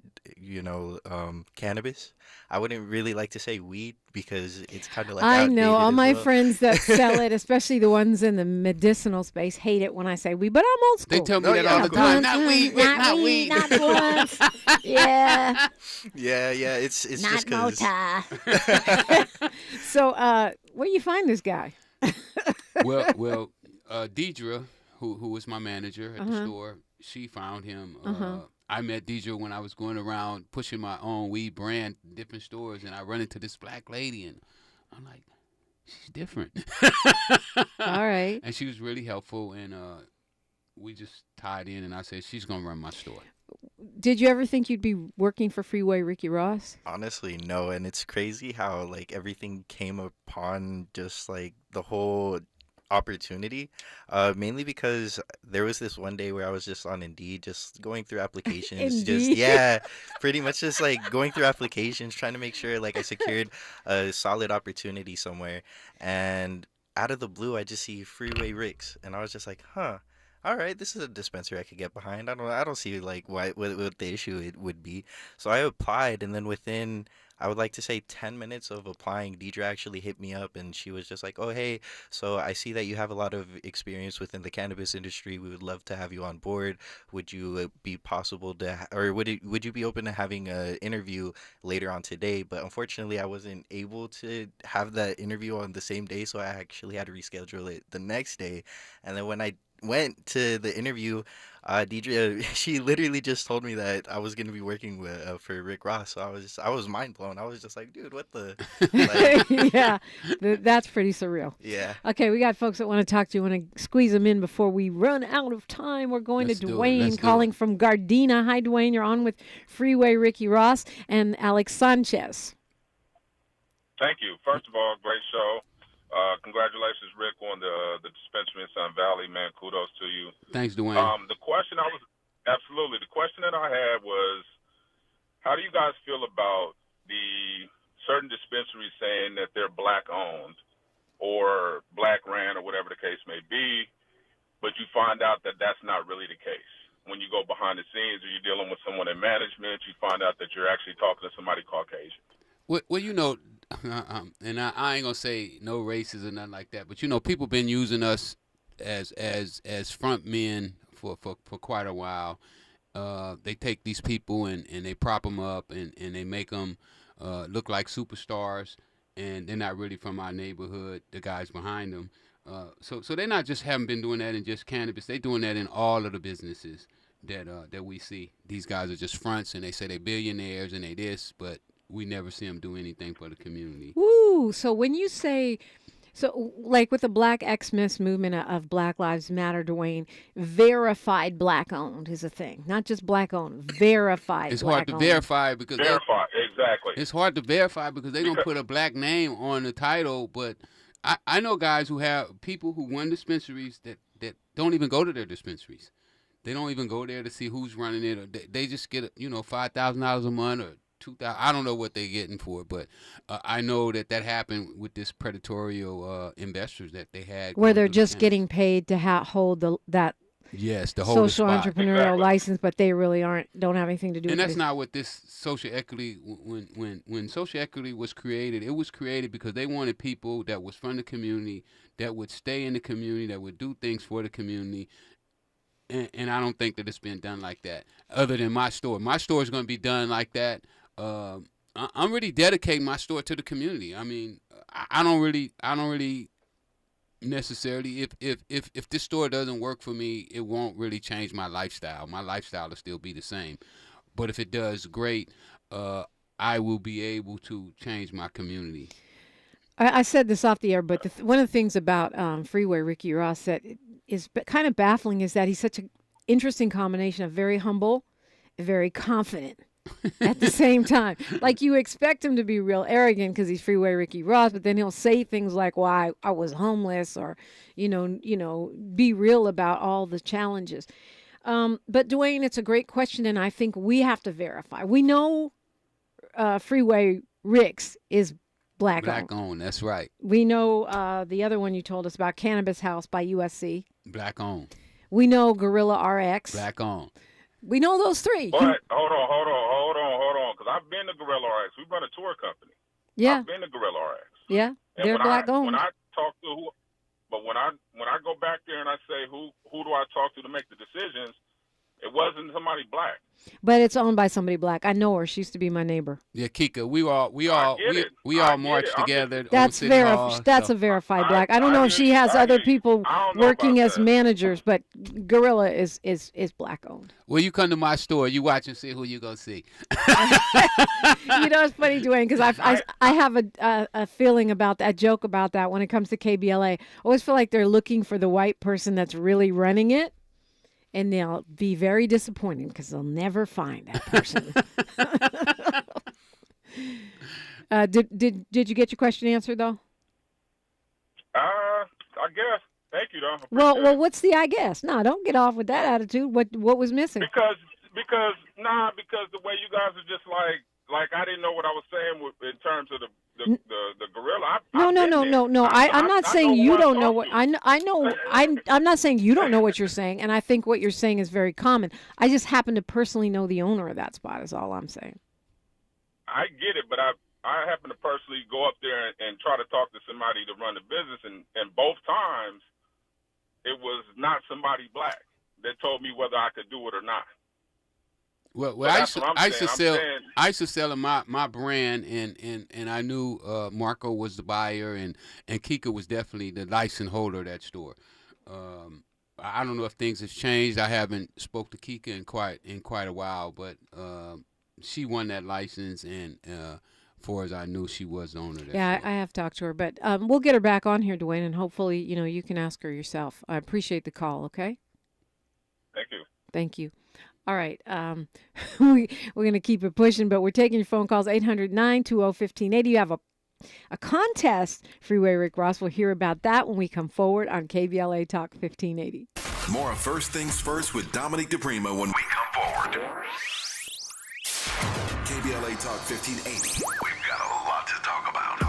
cannabis. I wouldn't really like to say weed because it's kind of like I know outdated all as my well. friends that sell it, especially the ones in the medicinal space, hate it when I say weed, but I'm old school. They tell me that all the time. Not weed, Rick, not weed. Not blunts. Yeah. Yeah, it's Not just because. So, where you find this guy? well, Deidre, who was my manager at the store, she found him. I met Deidre when I was going around pushing my own weed brand in different stores, and I run into this black lady, and I'm like, she's different. All right. And she was really helpful, and we just tied in, and I said, she's going to run my store. Did you ever think you'd be working for Freeway Ricky Ross? Honestly, no. And it's crazy how like everything came upon just like the whole opportunity, mainly because there was this one day where I was just on Indeed, just going through applications, pretty much just like going through applications, trying to make sure like I secured a solid opportunity somewhere. And out of the blue, I just see Freeway Ricks, and I was just like, huh. All right, this is a dispensary I could get behind. I don't see like what the issue it would be. So I applied, and then within, I would like to say 10 minutes of applying, Deidre actually hit me up, and she was just like, "Oh, hey, so I see that you have a lot of experience within the cannabis industry. We would love to have you on board. Would you be possible to, or would you be open to having an interview later on today?" But unfortunately, I wasn't able to have that interview on the same day, so I actually had to reschedule it the next day. And then when I went to the interview, Deidre, she literally just told me that I was going to be working with for Rick Ross. So I was mind blown. I was just like, dude, what the? Like, yeah, that's pretty surreal. Yeah. Okay, we got folks that want to talk to you. Want to squeeze them in before we run out of time. We're going to Dwayne calling from Gardena. Hi, Dwayne. You're on with Freeway Ricky Ross and Alex Sanchez. Thank you. First of all, great show. Congratulations, Rick, on the dispensary in Sun Valley. Man, kudos to you. Thanks, Dwayne. The question that I had was, how do you guys feel about the certain dispensaries saying that they're black owned or black ran or whatever the case may be, but you find out that that's not really the case? When you go behind the scenes or you're dealing with someone in management, you find out that you're actually talking to somebody Caucasian. Well, you know, and I ain't gonna say no races or nothing like that, but you know, people been using us as front men for quite a while. They take these people and they prop them up and they make them look like superstars, and they're not really from our neighborhood. The guys behind them, so they not just haven't been doing that in just cannabis. They doing that in all of the businesses that we see. These guys are just fronts, and they say they billionaires and they this, but we never see them do anything for the community. Woo! So when you say, like with the Black Xmas movement of Black Lives Matter, Dwayne, verified black owned is a thing, not just black owned, verified. It's hard to verify because exactly. It's hard to verify because they don't put a black name on the title. But I know guys who have people who run dispensaries that don't even go to their dispensaries. They don't even go there to see who's running it. Or they just get $5,000 a month or $2,000. I don't know what they're getting for it, but I know that happened with this predatory investors that they had. Where they're just getting paid to hold that social entrepreneurial license, but they really don't have anything to do with it. And that's not what this social equity, when social equity was created, it was created because they wanted people that was from the community, that would stay in the community, that would do things for the community. And I don't think that it's been done like that, other than my store. My store is going to be done like that. I'm really dedicating my store to the community. I mean, I don't really necessarily. If this store doesn't work for me, it won't really change my lifestyle. My lifestyle will still be the same. But if it does, great. I will be able to change my community. I said this off the air, but one of the things about Freeway Ricky Ross that is kind of baffling is that he's such an interesting combination of very humble, very confident. at the same time. Like, you expect him to be real arrogant because he's Freeway Ricky Ross, but then he'll say things like, well, I was homeless, or, be real about all the challenges. But Dwayne, it's a great question, and I think we have to verify. We know Freeway Rick's is black owned. That's right. We know the other one you told us about, Cannabis House by USC. Black owned. We know Gorilla RX. Black owned. We know those three. But hold on, because I've been to Gorilla RX. We run a tour company. Yeah. I've been to Gorilla RX. Yeah, And they're black owned. When I talk to when I go back there and I say who do I talk to make the decisions, it wasn't somebody black. But it's owned by somebody black. I know her. She used to be my neighbor. Yeah, Kika, we all marched together. That's a verified black. I don't know if she has other people working as managers, but Gorilla is black owned. Well, you come to my store, you watch and see who you gonna see. It's funny, Dwayne, because I have a feeling about that, a joke about that when it comes to KBLA. I always feel like they're looking for the white person that's really running it. And they'll be very disappointed because they'll never find that person. Did you get your question answered, though? I guess. Thank you, though. Well, what's the I guess? No, don't get off with that attitude. What was missing? Because the way you guys are just like I didn't know what I was saying in terms of the gorilla. No. I'm not saying you don't know what I know. I'm not saying you don't know what you're saying, and I think what you're saying is very common. I just happen to personally know the owner of that spot. Is all I'm saying. I get it, but I happen to personally go up there and try to talk to somebody to run the business, and both times it was not somebody black that told me whether I could do it or not. Well, I used to sell my brand, and I knew Marco was the buyer, and Kika was definitely the license holder of that store. I don't know if things have changed. I haven't spoke to Kika in quite a while, but she won that license, and far as I knew, she was the owner of that store. I have talked to her, but we'll get her back on here, Dwayne, and hopefully, you can ask her yourself. I appreciate the call. Okay. Thank you. All right. We're going to keep it pushing, but we're taking your phone calls, 800-920-1580. You have a contest, Freeway Rick Ross. We'll hear about that when we come forward on KBLA Talk 1580. More of First Things First with Dominique DiPrima when we come forward. KBLA Talk 1580. We've got a lot to talk about.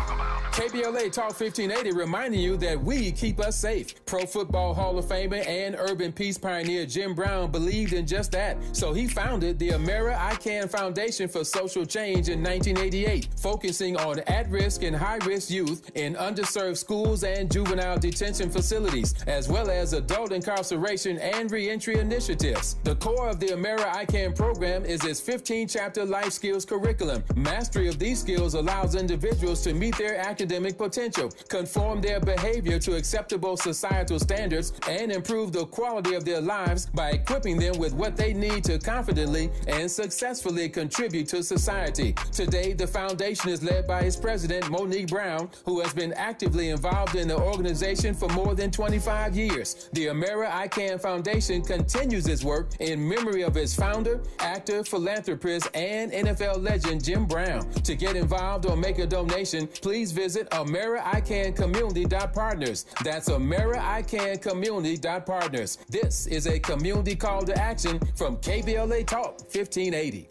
KBLA Talk 1580 reminding you that we keep us safe. Pro Football Hall of Famer and urban peace pioneer Jim Brown believed in just that. So he founded the Amera I Can Foundation for Social Change in 1988, focusing on at-risk and high-risk youth in underserved schools and juvenile detention facilities, as well as adult incarceration and reentry initiatives. The core of the Amera I Can program is its 15-chapter life skills curriculum. Mastery of these skills allows individuals to meet their academic potential, conform their behavior to acceptable societal standards, and improve the quality of their lives by equipping them with what they need to confidently and successfully contribute to society. Today, the foundation is led by its president, Monique Brown, who has been actively involved in the organization for more than 25 years. The Amera I Can Foundation continues its work in memory of its founder, actor, philanthropist, and NFL legend Jim Brown. To get involved or make a donation, please visit AmeriICanCommunity.partners. That's AmeriICanCommunity.partners. This is a community call to action from KBLA Talk 1580.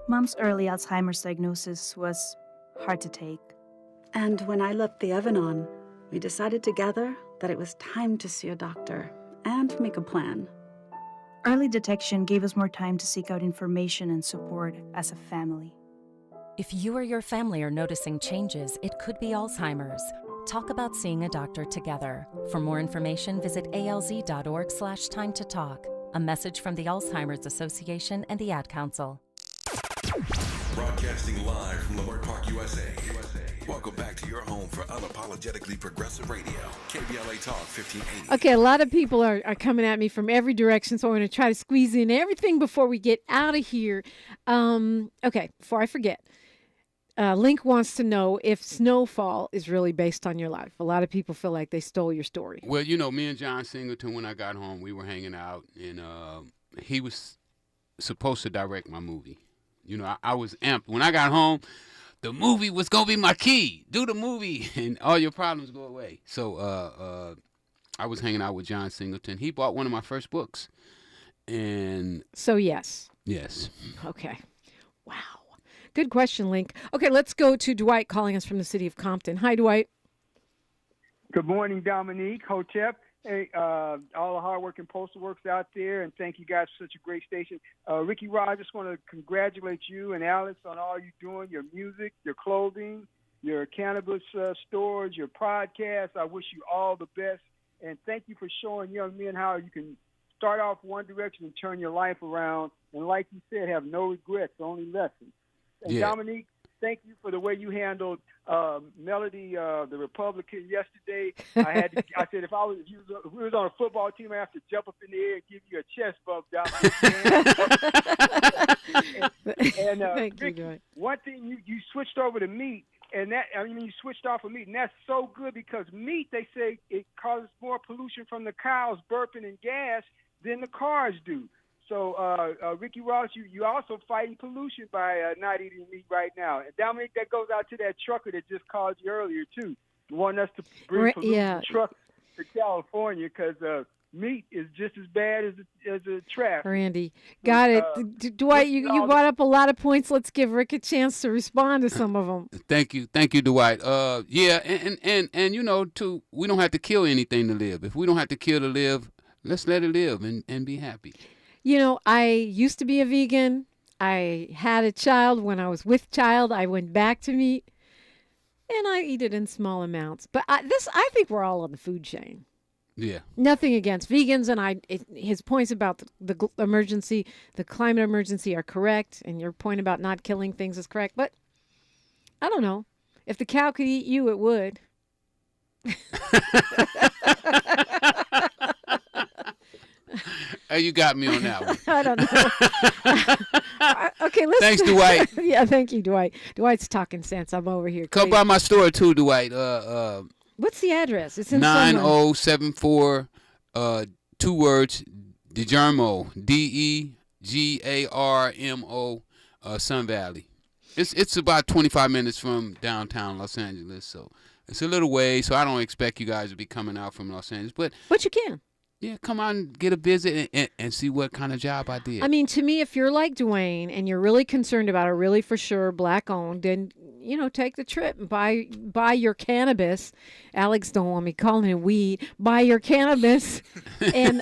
Mom's early Alzheimer's diagnosis was hard to take. And when I left the oven on, we decided together that it was time to see a doctor and make a plan. Early detection gave us more time to seek out information and support as a family. If you or your family are noticing changes, it could be Alzheimer's. Talk about seeing a doctor together. For more information, visit alz.org/time to talk. A message from the Alzheimer's Association and the Ad Council. Broadcasting live from Leimert Park, USA. Welcome back to your home for unapologetically progressive radio, KBLA Talk 1580. Okay, a lot of people are coming at me from every direction, so I'm going to try to squeeze in everything before we get out of here. Okay, before I forget. Link wants to know if Snowfall is really based on your life. A lot of people feel like they stole your story. Well, me and John Singleton, when I got home, we were hanging out, and he was supposed to direct my movie. You know, I was amped. When I got home, the movie was going to be my key. Do the movie, and all your problems go away. So I was hanging out with John Singleton. He bought one of my first books. And so, yes. Yes. Okay. Wow. Good question, Link. Okay, let's go to Dwight calling us from the city of Compton. Hi, Dwight. Good morning, Dominique, Hotep. Hey, all the hardworking postal workers out there, and thank you guys for such a great station. Ricky Rod, I just want to congratulate you and Alex on all you're doing, your music, your clothing, your cannabis stores, your podcast. I wish you all the best, and thank you for showing young men how you can start off one direction and turn your life around, and like you said, have no regrets, only lessons. And yeah. Dominique, thank you for the way you handled Melody, the Republican, yesterday. I said if we was on a football team, I have to jump up in the air and give you a chest bump, Dominique. and thank Ricky, you, Dwight. one thing you switched over to meat, and you switched off of meat, and that's so good because meat, they say, it causes more pollution from the cows burping and gas than the cars do. So, Ricky Ross, you also fighting pollution by not eating meat right now. And Dominic, that goes out to that trucker that just called you earlier, too. Wanting us to bring pollution trucks to California because meat is just as bad as a traffic. Randy, got it. Dwight, you brought up a lot of points. Let's give Rick a chance to respond to some of them. Thank you, Dwight. Yeah, and you know, too, we don't have to kill anything to live. If we don't have to kill to live, let's let it live and be happy. You know, I used to be a vegan. I had a child. When I was with child, I went back to meat, and I eat it in small amounts. But I think we're all on the food chain. Yeah. Nothing against vegans, and his points about the emergency, the climate emergency, are correct, and your point about not killing things is correct. But I don't know. If the cow could eat you, it would. Hey, you got me on that one. I don't know. Okay, listen. Thanks, Dwight. Yeah, thank you, Dwight. Dwight's talking sense. I'm over here. Come by my store too, Dwight. What's the address? It's in 9074. 2 words. DeGarmo. DeGarmo. Sun Valley. It's about 25 minutes from downtown Los Angeles, so it's a little way. So I don't expect you guys to be coming out from Los Angeles, but you can. Yeah, come on, get a visit and see what kind of job I did. I mean, to me, if you're like Dwayne and you're really concerned about it, really for sure, black owned, then, you know, take the trip and buy your cannabis. Alex don't want me calling it weed. Buy your cannabis and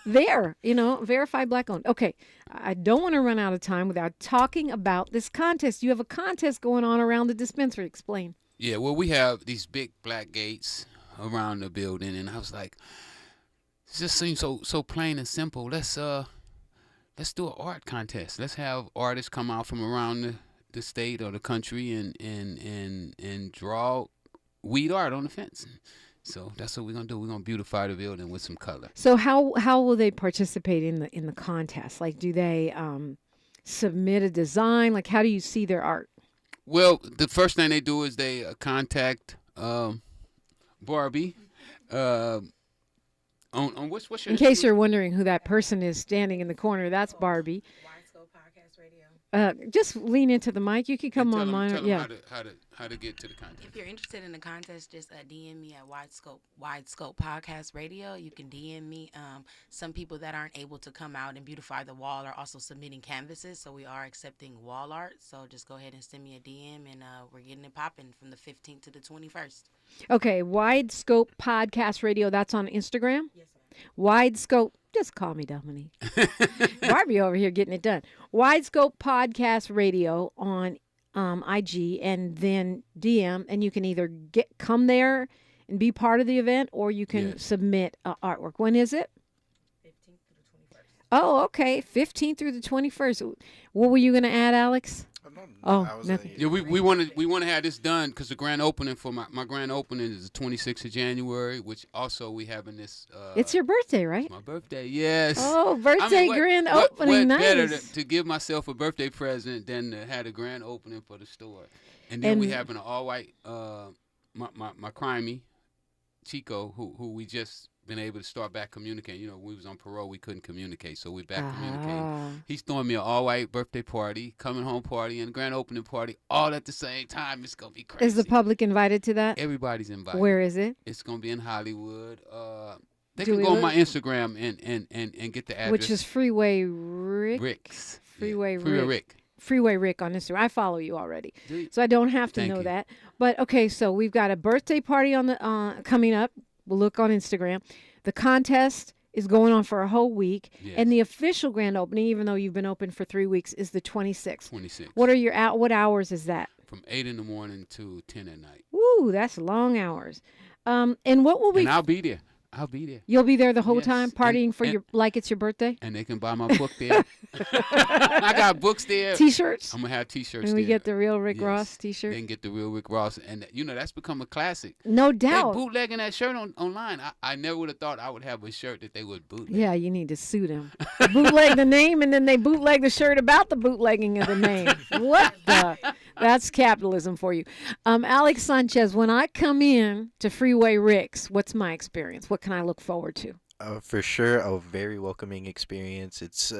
verify black owned. Okay, I don't want to run out of time without talking about this contest. You have a contest going on around the dispensary. Explain. Yeah, well, we have these big black gates around the building, and I was like, it just seems so plain and simple. Let's do an art contest. Let's have artists come out from around the state or the country and draw weed art on the fence. So that's what we're gonna do. We're gonna beautify the building with some color. So how will they participate in the contest? Like, do they submit a design? Like, how do you see their art? Well, the first thing they do is they contact Barbie. On what's your In case you're wondering who that person is standing in the corner, that's Barbie. Just lean into the mic. You can come on mine. Tell them how to get to the contest. If you're interested in the contest, just DM me at Wide Scope Podcast Radio. You can DM me. Some people that aren't able to come out and beautify the wall are also submitting canvases, so we are accepting wall art. So just go ahead and send me a DM, and we're getting it popping from the 15th to the 21st. Okay, Wide Scope Podcast Radio. That's on Instagram? Yes, ma'am. Wide Scope. Just call me Dominique. Barbie over here getting it done. Wide Scope Podcast Radio on IG, and then DM, and you can either come there and be part of the event, or you can submit artwork. When is it? 15th through the 21st. Oh, okay. 15th through the 21st. What were you going to add, Alex? Nothing. Yeah, we want to have this done because the grand opening for my grand opening is the 26th of January, which also we having this. It's your birthday, right? It's my birthday, yes. Oh, birthday grand opening, what nice. Better to give myself a birthday present than to have a grand opening for the store, and then we having an all white, my crimey, Chico, who we just been able to start back communicating. You know, we was on parole, we couldn't communicate, so we back communicating. He's throwing me an all-white birthday party, coming home party, and grand opening party all at the same time. It's gonna be crazy. Is the public invited to that? Everybody's invited. Where is it? It's gonna be in Hollywood. They can go on my Instagram and get the address. Which is Freeway Rick. Rick's. Freeway Freeway Rick. Freeway Rick on Instagram. I follow you already, so I don't have to know that. But okay, so we've got a birthday party on the coming up. We'll look on Instagram. The contest is going on for a whole week, and the official grand opening, even though you've been open for 3 weeks, is the 26th. 26th. What hours is that? From 8 in the morning to 10 at night. Woo, that's long hours. And what will we? And I'll be there. I'll be there. You'll be there the whole time, partying for your like it's your birthday. And they can buy my book there. I got books there. T-shirts. I'm gonna have T-shirts. And we there. get the real Rick Ross T-shirt. They can get the real Rick Ross, and you know that's become a classic. No doubt. They bootlegging that shirt online. I never would have thought I would have a shirt that they would bootleg. Yeah, you need to sue them. Bootleg the name, and then they bootleg the shirt about the bootlegging of the name. What the? That's capitalism for you. Alex Sanchez, when I come in to Freeway Rick's, what's my experience? What can I look forward to? For sure, a very welcoming experience. It's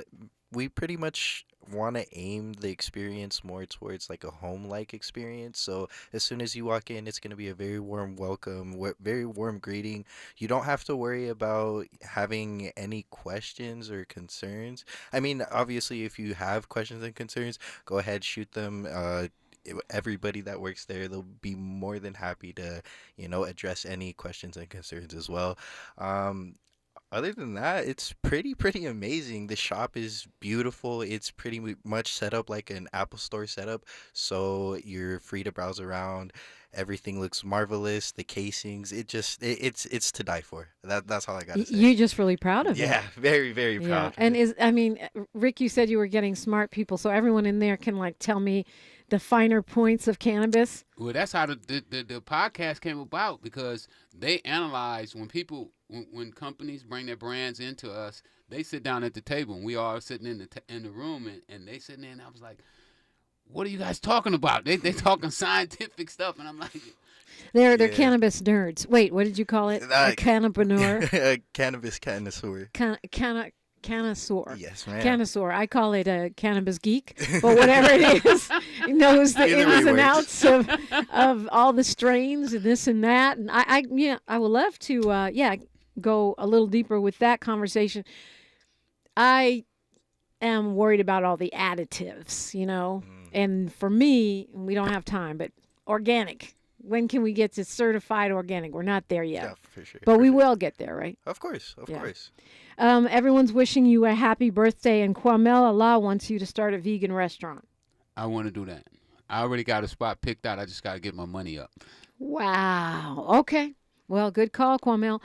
we pretty much want to aim the experience more towards like a home-like experience. So as soon as you walk in, it's going to be a very warm welcome, very warm greeting. You don't have to worry about having any questions or concerns. I mean, obviously, if you have questions and concerns, go ahead, shoot them. Everybody that works there, they'll be more than happy to, address any questions and concerns as well. Other than that, it's pretty amazing. The shop is beautiful. It's pretty much set up like an Apple Store setup, so you're free to browse around. Everything looks marvelous. The casings, it's to die for. That's all I gotta say. You're just really proud of it. Yeah, very, very proud. And Rick, you said you were getting smart people, so everyone in there can like tell me the finer points of cannabis. Well, that's how the podcast came about, because they analyze when companies bring their brands into us. They sit down at the table, and we all sitting in the room, and they sitting there, and I was like, what are you guys talking about? They talking scientific stuff, and I'm like, they're cannabis nerds. Wait, what did you call it? A cannabineur? Cannabis connoisseur. Connoisseur. Yes, ma'am. Connoisseur. I call it a cannabis geek, but whatever it is, he knows the ins and outs of all the strains and this and that. And I would love to go a little deeper with that conversation. I am worried about all the additives, and for me, we don't have time, but organic. When can we get to certified organic? We're not there yet. Yeah, for sure. But we will get there, right? Of course, of course. Everyone's wishing you a happy birthday, and Kwamel Allah wants you to start a vegan restaurant. I want to do that. I already got a spot picked out. I just got to get my money up. Wow. Okay. Well, good call, Kwamel.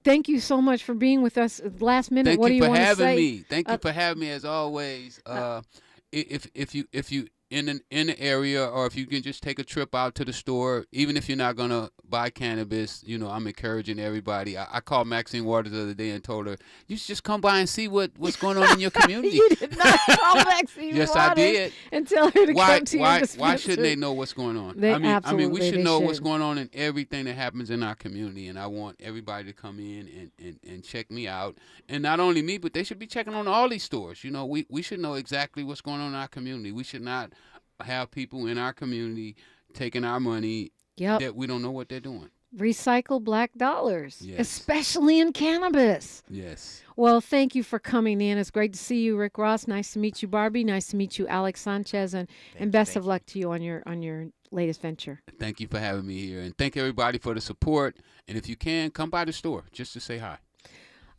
Thank you so much for being with us. Last minute, what do you want to say? Thank you for having me. Thank you for having me, as always. If you in the area, or if you can just take a trip out to the store, even if you're not gonna buy cannabis, I'm encouraging everybody. I called Maxine Waters the other day and told her, you should just come by and see what's going on in your community. You did not call Maxine Yes, Waters I did. And tell her to come to your dispensary. Why shouldn't they know what's going on? I mean, we should know what's going on in everything that happens in our community, and I want everybody to come in and check me out. And not only me, but they should be checking on all these stores. We should know exactly what's going on in our community. We should not have people in our community taking our money that we don't know what they're doing. Recycle black dollars, especially in cannabis. Yes. Well, thank you for coming in. It's great to see you, Rick Ross. Nice to meet you, Barbie. Nice to meet you, Alex Sanchez, and best of luck to you on your latest venture. Thank you for having me here, and thank everybody for the support. And if you can, come by the store just to say hi.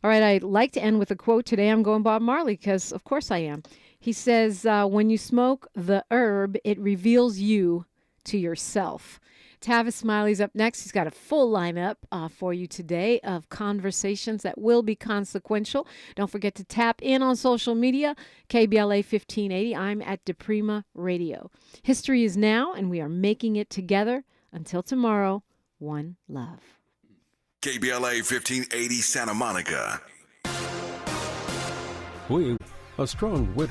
All right, I'd like to end with a quote today. I'm going Bob Marley because, of course, I am. He says, when you smoke the herb, it reveals you to yourself. Tavis Smiley's up next. He's got a full lineup for you today of conversations that will be consequential. Don't forget to tap in on social media, KBLA 1580. I'm at DiPrima Radio. History is now, and we are making it together. Until tomorrow, one love. KBLA 1580 Santa Monica. A strong winter